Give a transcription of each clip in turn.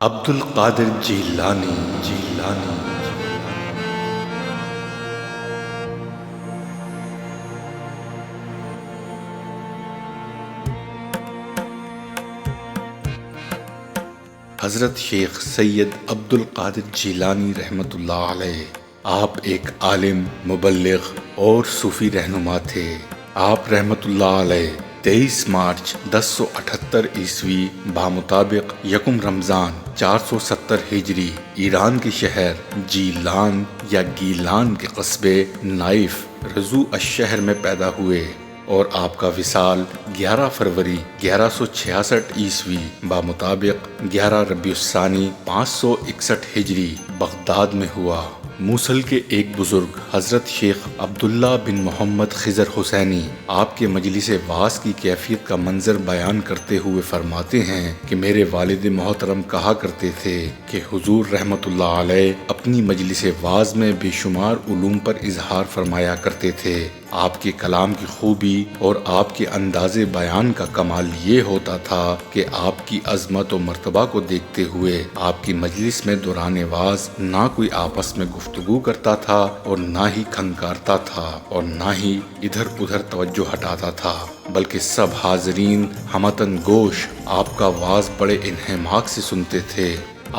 عبد القادر جیلانی جیلانی حضرت شیخ سید عبد القادر جیلانی رحمۃ اللہ علیہ، آپ ایک عالم، مبلغ اور صوفی رہنما تھے۔ آپ رحمۃ اللہ علیہ 23 مارچ 1078 عیسوی بمطابق یکم رمضان 470 ہجری ایران کے شہر جیلان یا گیلان کے قصبے نائف رضوع الشہر میں پیدا ہوئے، اور آپ کا وصال 11 فروری 1166 عیسوی بمطابق 11 ربیع الثانی 561 ہجری بغداد میں ہوا۔ موصل کے ایک بزرگ حضرت شیخ عبداللہ بن محمد خضر حسینی آپ کے مجلس وعظ کی کیفیت کا منظر بیان کرتے ہوئے فرماتے ہیں کہ میرے والد محترم کہا کرتے تھے کہ حضور رحمت اللہ علیہ اپنی مجلس وعظ میں بے شمار علوم پر اظہار فرمایا کرتے تھے۔ آپ کے کلام کی خوبی اور آپ کے انداز بیان کا کمال یہ ہوتا تھا کہ آپ کی عظمت و مرتبہ کو دیکھتے ہوئے آپ کی مجلس میں دوران وعظ نہ کوئی آپس میں گفتگو کرتا تھا اور نہ ہی کھنکارتا تھا اور نہ ہی ادھر ادھر توجہ ہٹاتا تھا، بلکہ سب حاضرین ہمتن گوش آپ کا وعظ بڑے انہماک سے سنتے تھے۔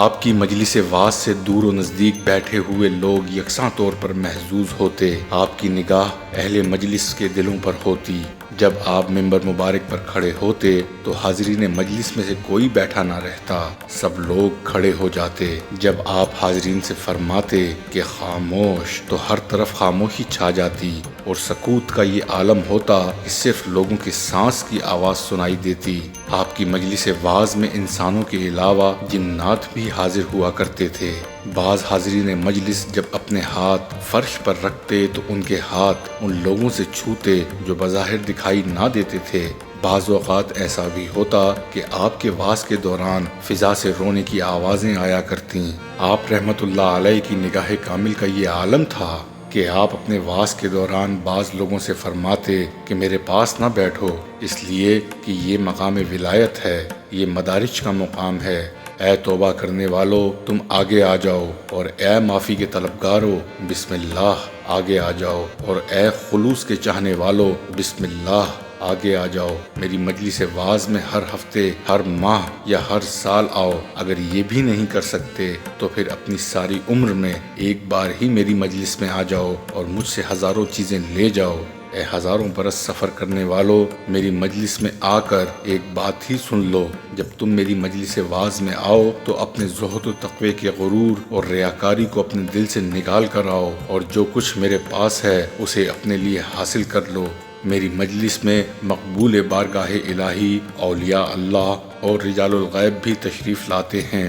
آپ کی مجلس وعظ سے دور و نزدیک بیٹھے ہوئے لوگ یکساں طور پر محظوظ ہوتے۔ آپ کی نگاہ اہل مجلس کے دلوں پر ہوتی۔ جب آپ ممبر مبارک پر کھڑے ہوتے تو حاضرین مجلس میں سے کوئی بیٹھا نہ رہتا، سب لوگ کھڑے ہو جاتے۔ جب آپ حاضرین سے فرماتے کہ خاموش تو ہر طرف خاموشی چھا جاتی اور سکوت کا یہ عالم ہوتا کہ صرف لوگوں کے سانس کی آواز سنائی دیتی۔ آپ کی مجلس وعظ میں انسانوں کے علاوہ جنات بھی حاضر ہوا کرتے تھے۔ بعض حاضرین مجلس جب اپنے ہاتھ فرش پر رکھتے تو ان کے ہاتھ ان لوگوں سے چھوتے جو بظاہر دکھائی نہ دیتے تھے۔ بعض اوقات ایسا بھی ہوتا کہ آپ کے وعظ کے دوران فضا سے رونے کی آوازیں آیا کرتیں۔ آپ رحمت اللہ علیہ کی نگاہ کامل کا یہ عالم تھا کہ آپ اپنے وعظ کے دوران بعض لوگوں سے فرماتے کہ میرے پاس نہ بیٹھو، اس لیے کہ یہ مقام ولایت ہے، یہ مدارج کا مقام ہے۔ اے توبہ کرنے والو تم آگے آ جاؤ، اور اے معافی کے طلبگارو بسم اللہ آگے آ جاؤ، اور اے خلوص کے چاہنے والو بسم اللہ آگے آ جاؤ۔ میری مجلس وعظ میں ہر ہفتے، ہر ماہ یا ہر سال آؤ۔ اگر یہ بھی نہیں کر سکتے تو پھر اپنی ساری عمر میں ایک بار ہی میری مجلس میں آ جاؤ اور مجھ سے ہزاروں چیزیں لے جاؤ۔ اے ہزاروں برس سفر کرنے والو، میری مجلس میں آ کر ایک بات ہی سن لو۔ جب تم میری مجلس وعظ میں آؤ تو اپنے زہد و تقوی کے غرور اور ریاکاری کو اپنے دل سے نکال کر آؤ، اور جو کچھ میرے پاس ہے اسے اپنے لیے حاصل کر لو۔ میری مجلس میں مقبول بارگاہ الہی، اولیاء اللہ اور رجال الغیب بھی تشریف لاتے ہیں۔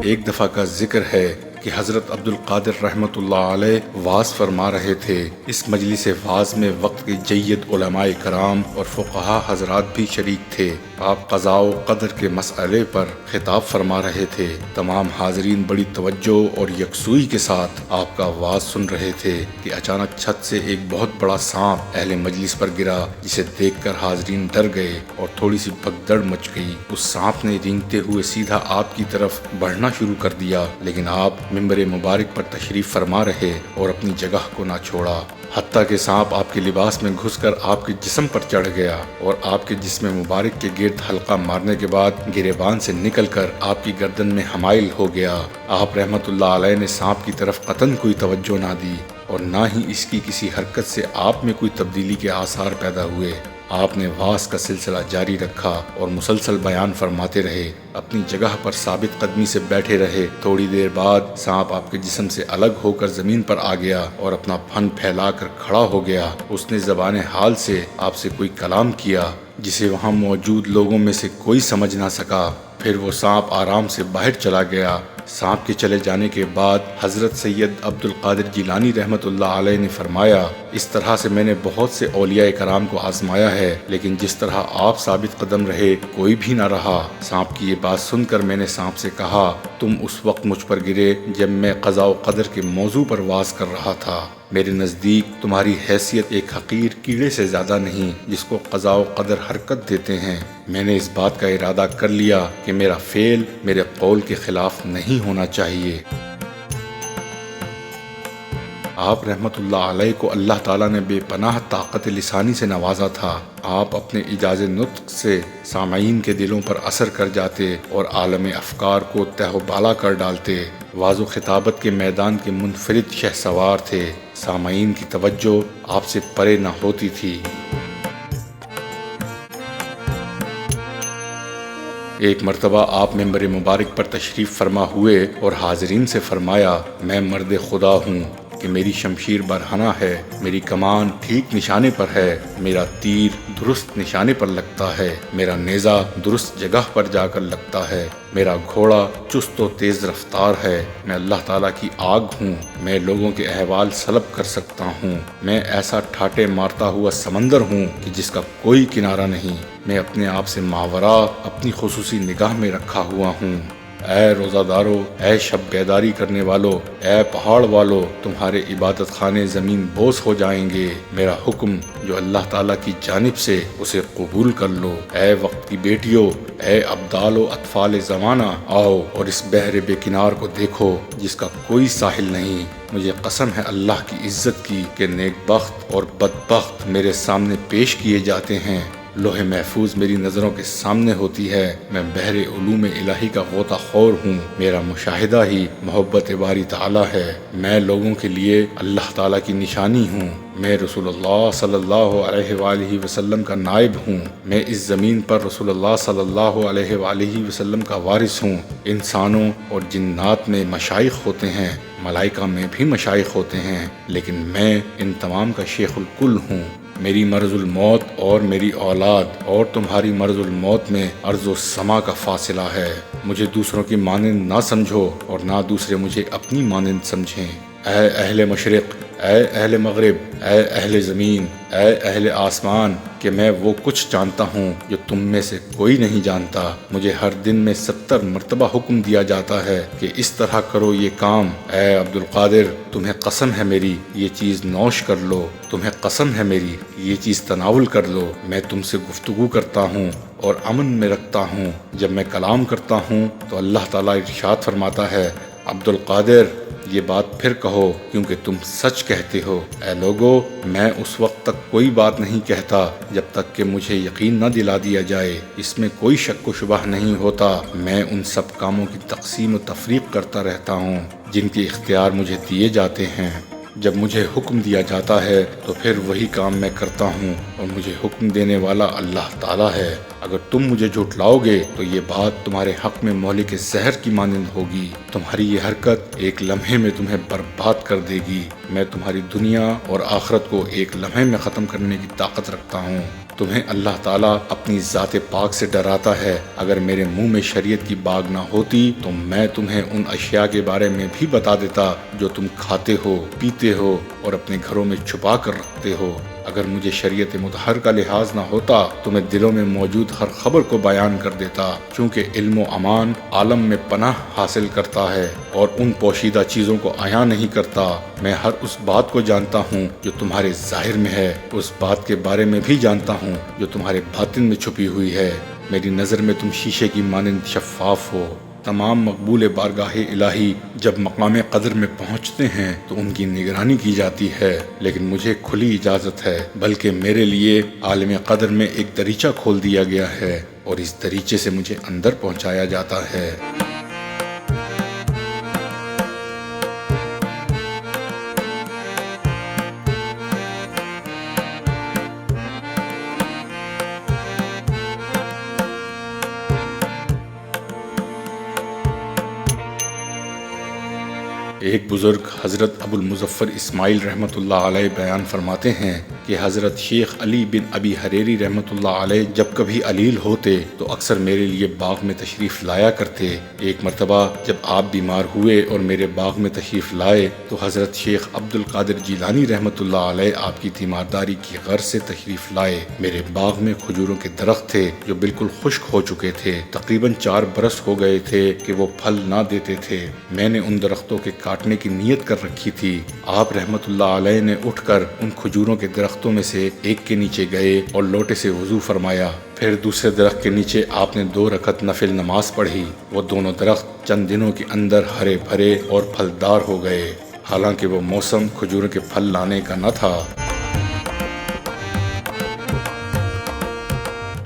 ایک دفعہ کا ذکر ہے کہ حضرت عبد القادر رحمۃ اللہ علیہ وعظ فرما رہے تھے۔ اس مجلس وعظ میں وقت کے جید علماء کرام اور فقہا حضرات بھی شریک تھے۔ آپ قضاء و قدر کے مسئلے پر خطاب فرما رہے تھے۔ تمام حاضرین بڑی توجہ اور یکسوئی کے ساتھ آپ کا وعظ سن رہے تھے کہ اچانک چھت سے ایک بہت بڑا سانپ اہل مجلس پر گرا، جسے دیکھ کر حاضرین ڈر گئے اور تھوڑی سی بھگدڑ مچ گئی۔ اس سانپ نے رینگتے ہوئے سیدھا آپ کی طرف بڑھنا شروع کر دیا، لیکن آپ ممبر مبارک پر تشریف فرما رہے اور اپنی جگہ کو نہ چھوڑا، حتیٰ کہ سانپ آپ کے لباس میں گھس کر آپ کے جسم پر چڑھ گیا اور آپ کے جسم مبارک کے گرد حلقہ مارنے کے بعد گریبان سے نکل کر آپ کی گردن میں حمائل ہو گیا۔ آپ رحمت اللہ علیہ نے سانپ کی طرف قطعاً کوئی توجہ نہ دی اور نہ ہی اس کی کسی حرکت سے آپ میں کوئی تبدیلی کے آثار پیدا ہوئے۔ آپ نے وعظ کا سلسلہ جاری رکھا اور مسلسل بیان فرماتے رہے، اپنی جگہ پر ثابت قدمی سے بیٹھے رہے۔ تھوڑی دیر بعد سانپ آپ کے جسم سے الگ ہو کر زمین پر آ گیا اور اپنا پھن پھیلا کر کھڑا ہو گیا۔ اس نے زبان حال سے آپ سے کوئی کلام کیا جسے وہاں موجود لوگوں میں سے کوئی سمجھ نہ سکا۔ پھر وہ سانپ آرام سے باہر چلا گیا۔ سانپ کے چلے جانے کے بعد حضرت سید عبد القادر جیلانی رحمت اللہ علیہ نے فرمایا، اس طرح سے میں نے بہت سے اولیاء کرام کو آزمایا ہے، لیکن جس طرح آپ ثابت قدم رہے کوئی بھی نہ رہا۔ سانپ کی یہ بات سن کر میں نے سانپ سے کہا، تم اس وقت مجھ پر گرے جب میں قضاء و قدر کے موضوع پر واز کر رہا تھا۔ میرے نزدیک تمہاری حیثیت ایک حقیر کیڑے سے زیادہ نہیں جس کو قضاء و قدر حرکت دیتے ہیں۔ میں نے اس بات کا ارادہ کر لیا کہ میرا فعل میرے قول کے خلاف نہیں ہونا چاہیے۔ آپ رحمت اللہ علیہ کو اللہ تعالیٰ نے بے پناہ طاقت لسانی سے نوازا تھا۔ آپ اپنے اعجاز نطق سے سامعین کے دلوں پر اثر کر جاتے اور عالم افکار کو تہ و بالا کر ڈالتے۔ واز و خطابت کے میدان کے منفرد شہسوار تھے۔ سامعین کی توجہ آپ سے پرے نہ ہوتی تھی۔ ایک مرتبہ آپ ممبر مبارک پر تشریف فرما ہوئے اور حاضرین سے فرمایا، میں مرد خدا ہوں کہ میری شمشیر برہنہ ہے، میری کمان ٹھیک نشانے پر ہے، میرا تیر درست نشانے پر لگتا ہے، میرا نیزہ درست جگہ پر جا کر لگتا ہے، میرا گھوڑا چست و تیز رفتار ہے، میں اللہ تعالیٰ کی آگ ہوں، میں لوگوں کے احوال سلب کر سکتا ہوں، میں ایسا ٹھاٹے مارتا ہوا سمندر ہوں کہ جس کا کوئی کنارہ نہیں، میں اپنے آپ سے ماورا اپنی خصوصی نگاہ میں رکھا ہوا ہوں۔ اے روزہ دارو، اے شب بیداری کرنے والو، اے پہاڑ والو، تمہارے عبادت خانے زمین بوس ہو جائیں گے، میرا حکم جو اللہ تعالیٰ کی جانب سے اسے قبول کر لو۔ اے وقت کی بیٹیو، اے ابدال و اطفال زمانہ، آؤ اور اس بحر بے کنار کو دیکھو جس کا کوئی ساحل نہیں۔ مجھے قسم ہے اللہ کی عزت کی کہ نیک بخت اور بدبخت میرے سامنے پیش کیے جاتے ہیں۔ لوح محفوظ میری نظروں کے سامنے ہوتی ہے، میں بحر علوم الہی کا غوطہ خور ہوں، میرا مشاہدہ ہی محبت باری تعالیٰ ہے، میں لوگوں کے لیے اللہ تعالیٰ کی نشانی ہوں، میں رسول اللہ صلی اللہ علیہ وآلہ وسلم کا نائب ہوں، میں اس زمین پر رسول اللہ صلی اللہ علیہ وآلہ وسلم کا وارث ہوں۔ انسانوں اور جنات میں مشائخ ہوتے ہیں، ملائکہ میں بھی مشائخ ہوتے ہیں، لیکن میں ان تمام کا شیخ الکل ہوں۔ میری مرض الموت اور میری اولاد اور تمہاری مرض الموت میں ارض و سما کا فاصلہ ہے۔ مجھے دوسروں کی مانند نہ سمجھو اور نہ دوسرے مجھے اپنی مانند سمجھیں۔ اے اہل مشرق، اے اہل مغرب، اے اہل زمین، اے اہل آسمان، کہ میں وہ کچھ جانتا ہوں جو تم میں سے کوئی نہیں جانتا۔ مجھے ہر دن میں 70 مرتبہ حکم دیا جاتا ہے کہ اس طرح کرو یہ کام۔ اے عبد القادر، تمہیں قسم ہے میری یہ چیز نوش کر لو، تمہیں قسم ہے میری یہ چیز تناول کر لو۔ میں تم سے گفتگو کرتا ہوں اور امن میں رکھتا ہوں۔ جب میں کلام کرتا ہوں تو اللہ تعالیٰ ارشاد فرماتا ہے، عبد القادر یہ بات پھر کہو کیونکہ تم سچ کہتے ہو۔ اے لوگو، میں اس وقت تک کوئی بات نہیں کہتا جب تک کہ مجھے یقین نہ دلا دیا جائے، اس میں کوئی شک و شبہ نہیں ہوتا۔ میں ان سب کاموں کی تقسیم و تفریق کرتا رہتا ہوں جن کے اختیار مجھے دیے جاتے ہیں۔ جب مجھے حکم دیا جاتا ہے تو پھر وہی کام میں کرتا ہوں اور مجھے حکم دینے والا اللہ تعالیٰ ہے۔ اگر تم مجھے جھٹلاؤ گے تو یہ بات تمہارے حق میں مہلک زہر کی مانند ہوگی۔ تمہاری یہ حرکت ایک لمحے میں تمہیں برباد کر دے گی۔ میں تمہاری دنیا اور آخرت کو ایک لمحے میں ختم کرنے کی طاقت رکھتا ہوں۔ تمہیں اللہ تعالیٰ اپنی ذات پاک سے ڈراتا ہے۔ اگر میرے منہ میں شریعت کی باگ نہ ہوتی تو میں تمہیں ان اشیاء کے بارے میں بھی بتا دیتا جو تم کھاتے ہو، پیتے ہو اور اپنے گھروں میں چھپا کر رکھتے ہو۔ اگر مجھے شریعت مطہر کا لحاظ نہ ہوتا تو میں دلوں میں موجود ہر خبر کو بیان کر دیتا، چونکہ علم و امان عالم میں پناہ حاصل کرتا ہے اور ان پوشیدہ چیزوں کو عیاں نہیں کرتا۔ میں ہر اس بات کو جانتا ہوں جو تمہارے ظاہر میں ہے، اس بات کے بارے میں بھی جانتا ہوں جو تمہارے باطن میں چھپی ہوئی ہے۔ میری نظر میں تم شیشے کی مانند شفاف ہو۔ تمام مقبول بارگاہ الہی جب مقام قدر میں پہنچتے ہیں تو ان کی نگرانی کی جاتی ہے، لیکن مجھے کھلی اجازت ہے، بلکہ میرے لیے عالم قدر میں ایک دریچہ کھول دیا گیا ہے اور اس دریچے سے مجھے اندر پہنچایا جاتا ہے۔ ایک بزرگ حضرت ابو المظفر اسماعیل رحمۃ اللہ علیہ بیان فرماتے ہیں کہ حضرت شیخ علی بن ابی حریری رحمۃ اللہ علیہ جب کبھی علیل ہوتے تو اکثر میرے لیے باغ میں تشریف لایا کرتے۔ ایک مرتبہ جب آپ بیمار ہوئے اور میرے باغ میں تشریف لائے تو حضرت شیخ عبد القادر جیلانی رحمۃ اللہ علیہ آپ کی تیمارداری کی غرض سے تشریف لائے۔ میرے باغ میں کھجوروں کے درخت تھے جو بالکل خشک ہو چکے تھے، تقریباً 4 برس ہو گئے تھے کہ وہ پھل نہ دیتے تھے۔ میں نے ان درختوں کے کاٹنے کی نیت کر رکھی تھی۔ آپ رحمۃ اللہ علیہ نے اٹھ کر ان کھجوروں کے درختوں میں سے ایک کے نیچے گئے اور لوٹے سے وضو فرمایا۔ پھر دوسرے درخت کے نیچے آپ نے 2 رکعت نفل نماز پڑھی۔ وہ دونوں درخت چند دنوں کے اندر ہرے بھرے اور پھلدار ہو گئے، حالانکہ وہ موسم کھجوروں کے پھل لانے کا نہ تھا۔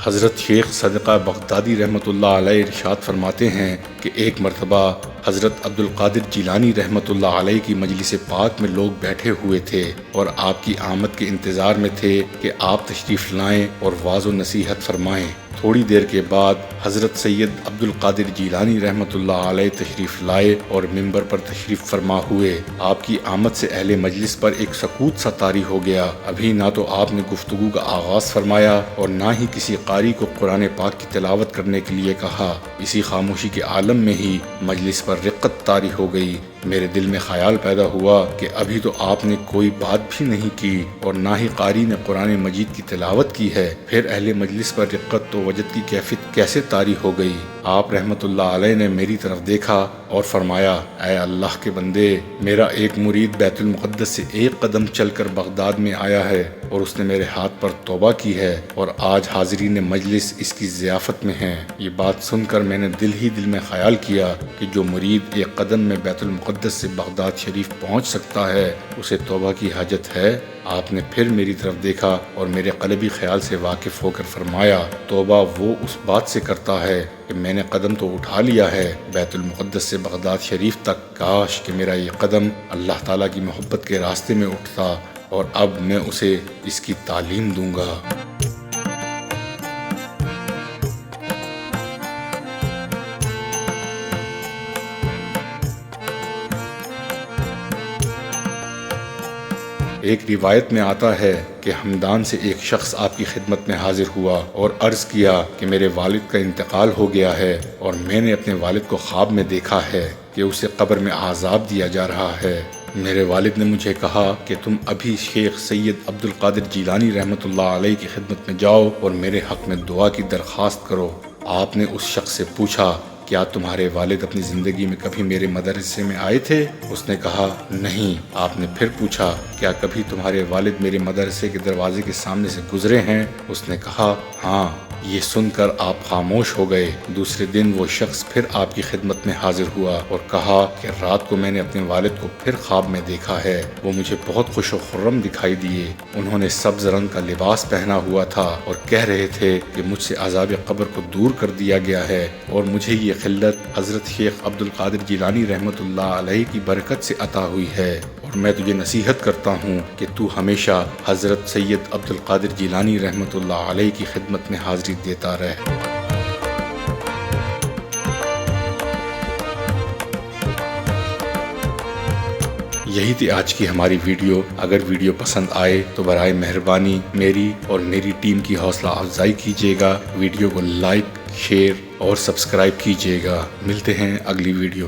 حضرت شیخ صدقہ بغدادی رحمۃ اللہ علیہ ارشاد فرماتے ہیں کہ ایک مرتبہ حضرت عبد القادر جیلانی رحمۃ اللہ علیہ کی مجلس پاک میں لوگ بیٹھے ہوئے تھے اور آپ کی آمد کے انتظار میں تھے کہ آپ تشریف لائیں اور واعظ و نصیحت فرمائیں۔ تھوڑی دیر کے بعد حضرت سید عبد القادر جیلانی رحمۃ اللہ علیہ تشریف لائے اور ممبر پر تشریف فرما ہوئے۔ آپ کی آمد سے اہل مجلس پر ایک سکوت سا طاری ہو گیا۔ ابھی نہ تو آپ نے گفتگو کا آغاز فرمایا اور نہ ہی کسی قاری کو قرآن پاک کی تلاوت کرنے کے لیے کہا۔ اسی خاموشی کے عالم میں ہی مجلس پر رقت طاری ہو گئی۔ میرے دل میں خیال پیدا ہوا کہ ابھی تو آپ نے کوئی بات بھی نہیں کی اور نہ ہی قاری نے قرآن مجید کی تلاوت کی ہے، پھر اہل مجلس پر رقت و وجد کی کیفیت کیسے طاری ہو گئی؟ آپ رحمت اللہ علیہ نے میری طرف دیکھا اور فرمایا، اے اللہ کے بندے، میرا ایک مرید بیت المقدس سے 1 قدم چل کر بغداد میں آیا ہے اور اس نے میرے ہاتھ پر توبہ کی ہے اور آج حاضرین مجلس اس کی ضیافت میں ہیں۔ یہ بات سن کر میں نے دل ہی دل میں خیال کیا کہ جو مرید 1 قدم میں بیت المقدس سے بغداد شریف پہنچ سکتا ہے اسے توبہ کی حاجت ہے۔ آپ نے پھر میری طرف دیکھا اور میرے قلبی خیال سے واقف ہو کر فرمایا، توبہ وہ اس بات سے کرتا ہے کہ میں نے قدم تو اٹھا لیا ہے بیت المقدس سے بغداد شریف تک، کاش کہ میرا یہ قدم اللہ تعالیٰ کی محبت کے راستے میں اٹھتا اور اب میں اسے اس کی تعلیم دوں گا۔ ایک روایت میں آتا ہے کہ ہمدان سے ایک شخص آپ کی خدمت میں حاضر ہوا اور عرض کیا کہ میرے والد کا انتقال ہو گیا ہے اور میں نے اپنے والد کو خواب میں دیکھا ہے کہ اسے قبر میں عذاب دیا جا رہا ہے۔ میرے والد نے مجھے کہا کہ تم ابھی شیخ سید عبد القادر جیلانی رحمۃ اللہ علیہ کی خدمت میں جاؤ اور میرے حق میں دعا کی درخواست کرو۔ آپ نے اس شخص سے پوچھا، کیا تمہارے والد اپنی زندگی میں کبھی میرے مدرسے میں آئے تھے؟ اس نے کہا نہیں۔ آپ نے پھر پوچھا، کیا کبھی تمہارے والد میرے مدرسے کے دروازے کے سامنے سے گزرے ہیں؟ اس نے کہا ہاں۔ یہ سن کر آپ خاموش ہو گئے۔ دوسرے دن وہ شخص پھر آپ کی خدمت میں حاضر ہوا اور کہا کہ رات کو میں نے اپنے والد کو پھر خواب میں دیکھا ہے، وہ مجھے بہت خوش و خرم دکھائی دیے۔ انہوں نے سبز رنگ کا لباس پہنا ہوا تھا اور کہہ رہے تھے کہ مجھ سے عذاب قبر کو دور کر دیا گیا ہے اور مجھے یہ خلت حضرت شیخ عبد القادر جیلانی رحمۃ اللہ علیہ کی برکت سے عطا ہوئی ہے، اور میں تجھے نصیحت کرتا ہوں کہ تو ہمیشہ حضرت سید عبد القادر جیلانی رحمۃ اللہ علیہ کی خدمت میں حاضری دیتا رہ۔ یہی تھی آج کی ہماری ویڈیو۔ اگر ویڈیو پسند آئے تو برائے مہربانی میری اور میری ٹیم کی حوصلہ افزائی کیجیے گا، ویڈیو کو لائک، شیئر اور سبسکرائب کیجیے گا۔ ملتے ہیں اگلی ویڈیو میں۔